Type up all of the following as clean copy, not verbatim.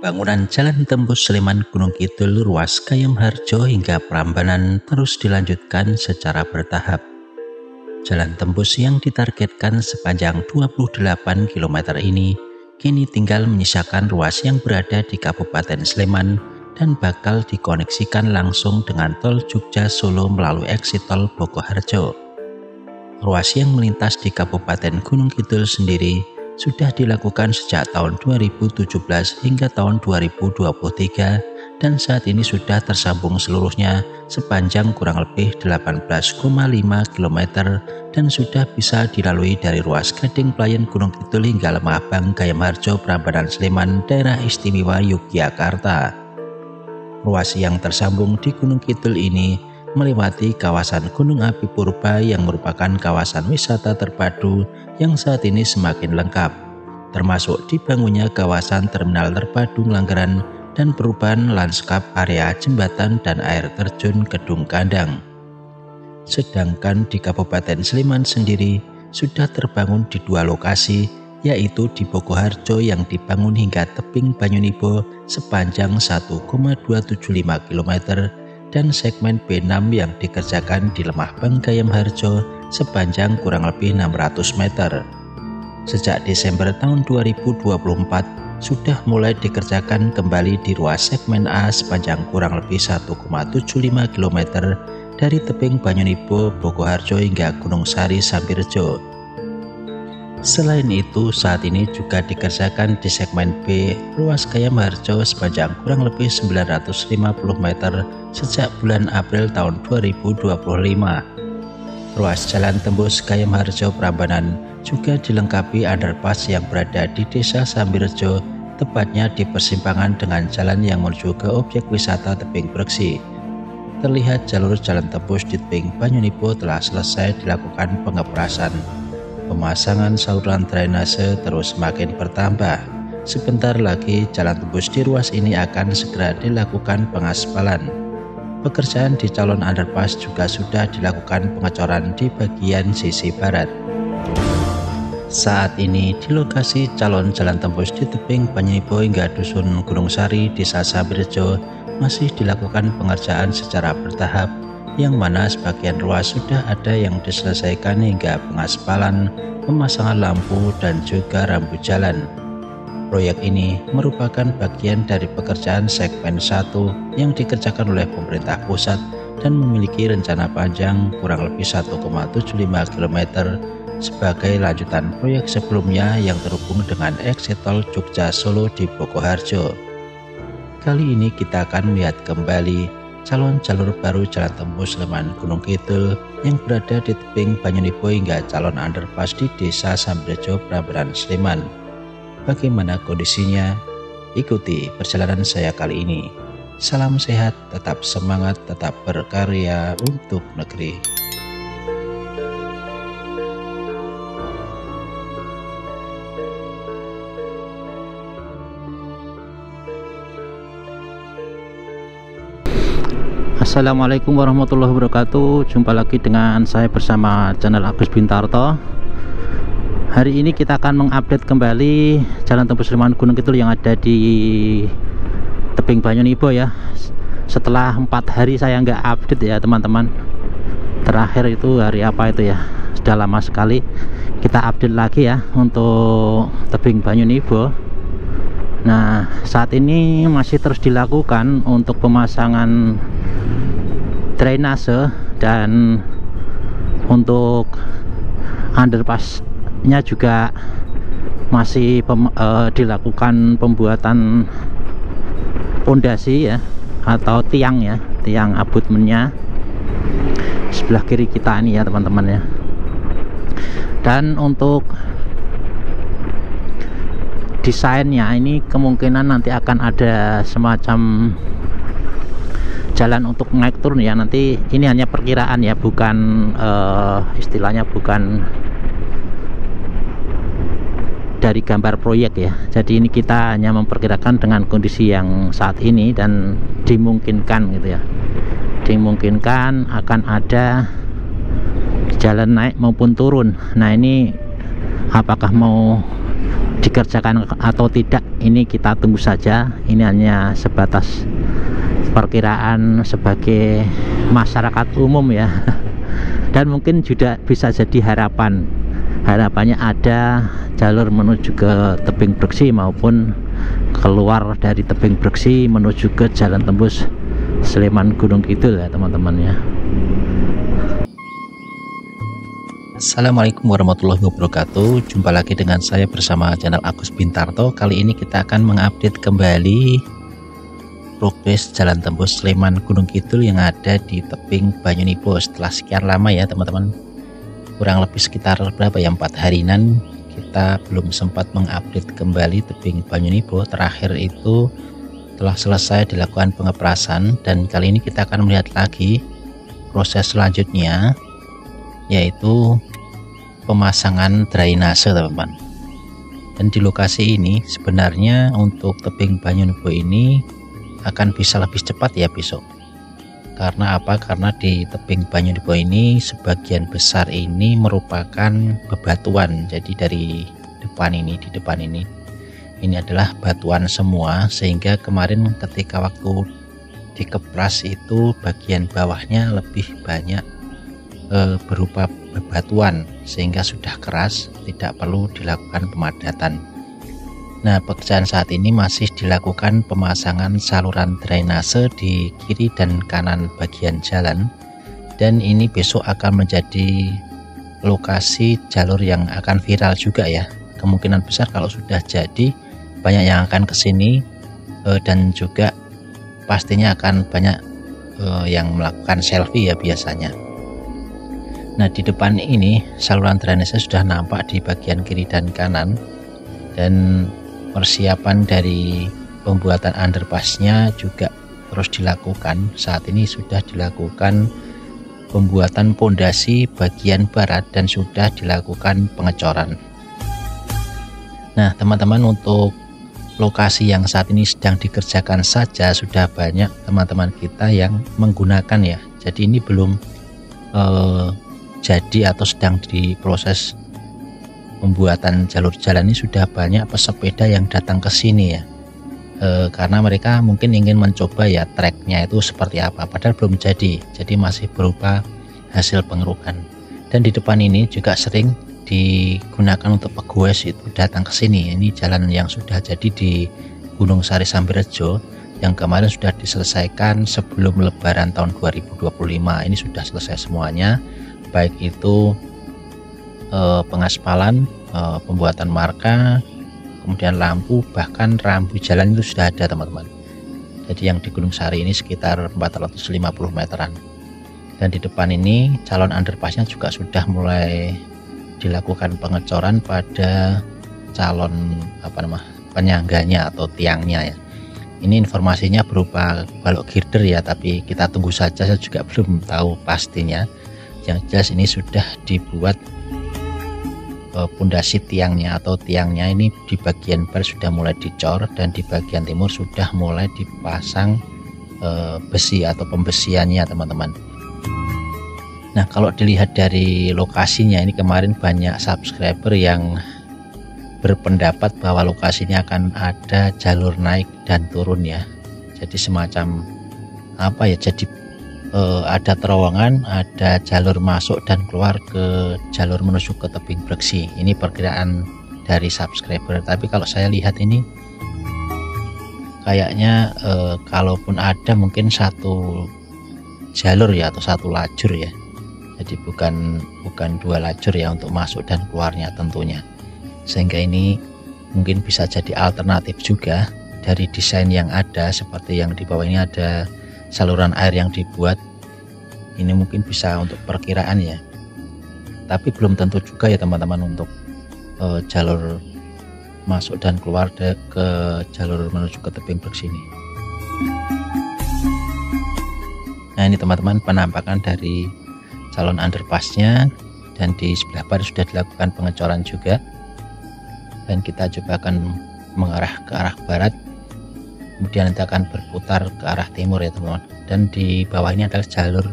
Pembangunan Jalan Tembus Sleman Gunung Kidul ruas Gayam Harjo hingga Prambanan terus dilanjutkan secara bertahap. Jalan tembus yang ditargetkan sepanjang 28 km ini kini tinggal menyisakan ruas yang berada di Kabupaten Sleman dan bakal dikoneksikan langsung dengan tol Jogja Solo melalui eksit tol Bogoharjo. Ruas yang melintas di Kabupaten Gunung Kidul sendiri sudah dilakukan sejak tahun 2017 hingga tahun 2023 dan saat ini sudah tersambung seluruhnya sepanjang kurang lebih 18,5 km dan sudah bisa dilalui dari ruas Gading Playan Gunung Kidul hingga Lemahbang Gayam Harjo Prambanan Sleman daerah istimewa Yogyakarta. Ruas yang tersambung di Gunung Kidul ini melewati kawasan Gunung Api Purba yang merupakan kawasan wisata terpadu yang saat ini semakin lengkap, termasuk dibangunnya kawasan terminal terpadu Ngelanggeran dan perubahan lanskap area jembatan dan air terjun Kedung Kandang. Sedangkan di Kabupaten Sleman sendiri sudah terbangun di dua lokasi, yaitu di Bogoharjo yang dibangun hingga tebing Banyunibo sepanjang 1,275 km dan segmen B6 yang dikerjakan di Lemahbang Gayam Harjo sepanjang kurang lebih 600 meter. Sejak Desember tahun 2024 sudah mulai dikerjakan kembali di ruas segmen A sepanjang kurang lebih 1,75 km dari tebing Banyunibo, Bogoharjo hingga Gunung Sari Sampirjo. Selain itu, saat ini juga dikerjakan di segmen B ruas Gayam Harjo sepanjang kurang lebih 950 meter sejak bulan April tahun 2025. Ruas Jalan Tembus Gayam Harjo Prambanan juga dilengkapi underpass yang berada di Desa Sampirjo, tepatnya di persimpangan dengan jalan yang menuju ke objek wisata Tebing Breksi. Terlihat jalur jalan tembus di tebing Banyunibo telah selesai dilakukan pengeprasan. Pemasangan saluran drainase terus semakin bertambah. Sebentar lagi jalan tembus di ruas ini akan segera dilakukan pengaspalan. Pekerjaan di calon underpass juga sudah dilakukan pengecoran di bagian sisi barat. Saat ini di lokasi calon jalan tembus di tebing Banyunibo hingga Dusun Gunung Sari, Desa Sampirjo masih dilakukan pengerjaan secara bertahap, yang mana sebagian ruas sudah ada yang diselesaikan hingga pengaspalan, pemasangan lampu dan juga rambu jalan. Proyek ini merupakan bagian dari pekerjaan segmen 1 yang dikerjakan oleh pemerintah pusat dan memiliki rencana panjang kurang lebih 1,75 km sebagai lanjutan proyek sebelumnya yang terhubung dengan eksit tol Jogja Solo di Bogoharjo. Kali ini kita akan melihat kembali calon jalur baru Jalan Tembus Sleman Gunung Kidul yang berada di tebing Banyunibo hingga calon underpass di Desa Sampirjo Prambanan Sleman. Bagaimana kondisinya? Ikuti perjalanan saya kali ini. Salam sehat, tetap semangat, tetap berkarya untuk negeri. Assalamualaikum warahmatullahi wabarakatuh. Jumpa lagi dengan saya bersama channel Agus Bintarto. Hari ini kita akan mengupdate kembali Jalan Tembus Sleman Gunung Kidul yang ada di tebing Banyunibo ya. Setelah 4 hari saya nggak update ya teman-teman. Terakhir itu hari apa itu ya, sudah lama sekali. Kita update lagi ya untuk tebing Banyunibo. Nah, saat ini masih terus dilakukan untuk pemasangan drainase dan untuk underpassnya juga masih dilakukan pembuatan pondasi ya, atau tiang ya, tiang abutmennya sebelah kiri kita ini ya teman-teman ya. Dan untuk desainnya ini kemungkinan nanti akan ada semacam jalan untuk naik turun ya. Nanti ini hanya perkiraan ya, bukan istilahnya bukan dari gambar proyek ya. Jadi ini kita hanya memperkirakan dengan kondisi yang saat ini dan dimungkinkan gitu ya, dimungkinkan akan ada jalan naik maupun turun. Nah, ini apakah mau dikerjakan atau tidak ini kita tunggu saja. Ini hanya sebatas perkiraan sebagai masyarakat umum ya. Dan mungkin juga bisa jadi harapannya ada jalur menuju ke tebing Breksi maupun keluar dari tebing Breksi menuju ke jalan tembus Sleman Gunung Kidul ya teman-teman ya. Assalamualaikum warahmatullahi wabarakatuh. Jumpa lagi dengan saya bersama channel Agus Bintarto. Kali ini kita akan mengupdate kembali progres jalan tembus Sleman Gunung Kidul yang ada di tebing Banyunipo. Setelah sekian lama ya teman-teman, kurang lebih sekitar berapa ya, 4 harian kita belum sempat mengupdate kembali tebing Banyunipo. Terakhir itu telah selesai dilakukan pengeprasan, dan kali ini kita akan melihat lagi proses selanjutnya, yaitu pemasangan drainase teman-teman. Dan di lokasi ini sebenarnya untuk tebing Banyunipo ini akan bisa lebih cepat ya besok. Karena apa? Karena di tebing Banyunipo ini sebagian besar ini merupakan bebatuan. Jadi di depan ini adalah batuan semua, sehingga kemarin ketika waktu dikepras itu bagian bawahnya lebih banyak berupa bebatuan, sehingga sudah keras, tidak perlu dilakukan pemadatan. Nah, pekerjaan saat ini masih dilakukan pemasangan saluran drainase di kiri dan kanan bagian jalan, dan ini besok akan menjadi lokasi jalur yang akan viral juga ya. Kemungkinan besar kalau sudah jadi banyak yang akan kesini, dan juga pastinya akan banyak yang melakukan selfie ya biasanya. Nah, di depan ini saluran drainase sudah nampak di bagian kiri dan kanan, dan persiapan dari pembuatan underpassnya juga terus dilakukan. Saat ini sudah dilakukan pembuatan pondasi bagian barat dan sudah dilakukan pengecoran. Nah teman-teman, untuk lokasi yang saat ini sedang dikerjakan saja sudah banyak teman-teman kita yang menggunakan ya. Jadi ini belum jadi atau sedang diproses pembuatan jalur jalan, ini sudah banyak pesepeda yang datang ke sini ya, karena mereka mungkin ingin mencoba ya treknya itu seperti apa, padahal belum jadi masih berupa hasil pengerukan. Dan di depan ini juga sering digunakan untuk pegoes itu datang ke sini. Ini jalan yang sudah jadi di Gunung Sari Sambirejo yang kemarin sudah diselesaikan sebelum Lebaran tahun 2025. Ini sudah selesai semuanya, baik itu pengaspalan, pembuatan marka, kemudian lampu, bahkan rambu jalan itu sudah ada teman-teman. Jadi yang di Gunung Sari ini sekitar 450 meteran. Dan di depan ini calon underpassnya juga sudah mulai dilakukan pengecoran pada calon penyangganya atau tiangnya ya. Ini informasinya berupa balok girder ya, tapi kita tunggu saja, saya juga belum tahu pastinya. Yang jelas ini sudah dibuat pondasi tiangnya atau tiangnya ini di bagian barat sudah mulai dicor, dan di bagian timur sudah mulai dipasang besi atau pembesiannya teman-teman. Nah kalau dilihat dari lokasinya ini, kemarin banyak subscriber yang berpendapat bahwa lokasinya akan ada jalur naik dan turun ya. Jadi semacam apa ya, jadi ada terowongan, ada jalur masuk dan keluar ke jalur menuju ke tebing Breksi. Ini perkiraan dari subscriber, tapi kalau saya lihat ini kayaknya kalaupun ada mungkin satu jalur ya, atau satu lajur ya. Jadi bukan 2 lajur ya untuk masuk dan keluarnya tentunya. Sehingga ini mungkin bisa jadi alternatif juga dari desain yang ada. Seperti yang di bawah ini ada saluran air yang dibuat, ini mungkin bisa untuk perkiraan ya, tapi belum tentu juga ya teman-teman untuk jalur masuk dan keluar ke jalur menuju ke tebing Breksi ini. Nah ini teman-teman penampakan dari calon underpassnya, dan di sebelah barat sudah dilakukan pengecoran juga, dan kita coba akan mengarah ke arah barat, kemudian nanti akan berputar ke arah timur ya teman-teman. Dan di bawah ini adalah jalur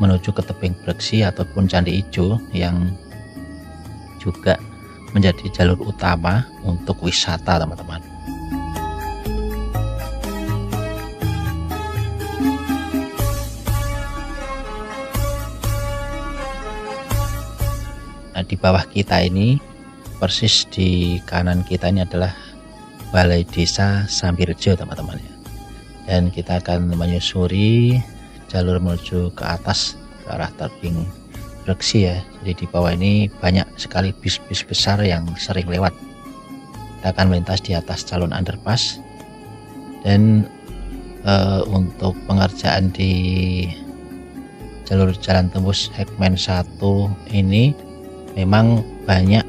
menuju ke tebing Breksi ataupun Candi Ijo yang juga menjadi jalur utama untuk wisata teman-teman. Nah, di bawah kita ini, persis di kanan kita ini adalah Balai Desa Sambirjo teman-teman ya. Dan kita akan menyusuri jalur menuju ke atas ke arah tebing Breksi ya. Jadi di bawah ini banyak sekali bis-bis besar yang sering lewat. Kita akan melintas di atas calon underpass. Dan untuk pengerjaan di jalur jalan tembus segmen 1 ini memang banyak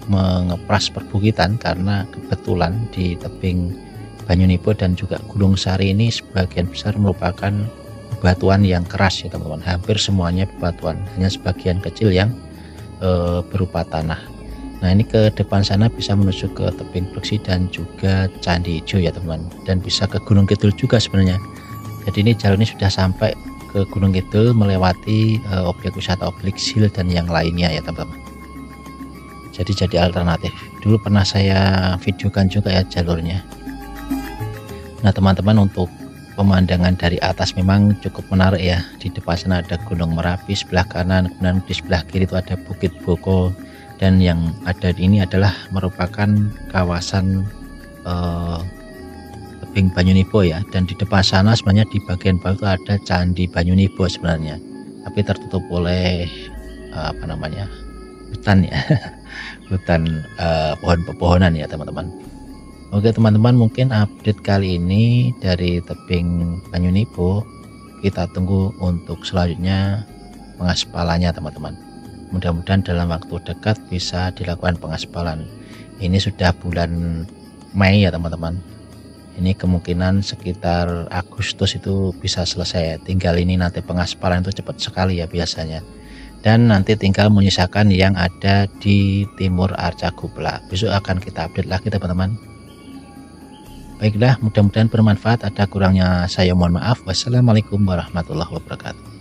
mengepras perbukitan, karena kebetulan di tebing Banyunipo dan juga Gunung Sari ini sebagian besar merupakan bebatuan yang keras ya teman-teman. Hampir semuanya bebatuan, hanya sebagian kecil yang berupa tanah. Nah, ini ke depan sana bisa menuju ke tebing Breksi dan juga Candi Ijo ya teman-teman, dan bisa ke Gunung Kidul juga sebenarnya. Jadi ini jalur ini sudah sampai ke Gunung Kidul melewati objek wisata Oblique dan yang lainnya ya teman-teman. Jadi alternatif. Dulu pernah saya videokan juga ya jalurnya. Nah teman-teman, untuk pemandangan dari atas memang cukup menarik ya. Di depan sana ada Gunung Merapi sebelah kanan, kemudian di sebelah kiri itu ada Bukit Boko, dan yang ada di ini adalah merupakan kawasan tebing Banyunipo ya. Dan di depan sana sebenarnya di bagian bawah itu ada Candi Banyunipo sebenarnya, tapi tertutup oleh hutan ya. Hutan pohon-pepohonan ya teman-teman. Oke teman-teman, mungkin update kali ini dari tebing Banyunipo. Kita tunggu untuk selanjutnya pengaspalannya teman-teman. Mudah-mudahan dalam waktu dekat bisa dilakukan pengaspalan. Ini sudah bulan Mei ya teman-teman. Ini kemungkinan sekitar Agustus itu bisa selesai. Tinggal ini nanti pengaspalan itu cepat sekali ya biasanya. Dan nanti tinggal menyisakan yang ada di timur Arcagupla. Besok akan kita update lagi teman-teman. Baiklah, mudah-mudahan bermanfaat. Ada kurangnya saya mohon maaf. Wassalamualaikum warahmatullahi wabarakatuh.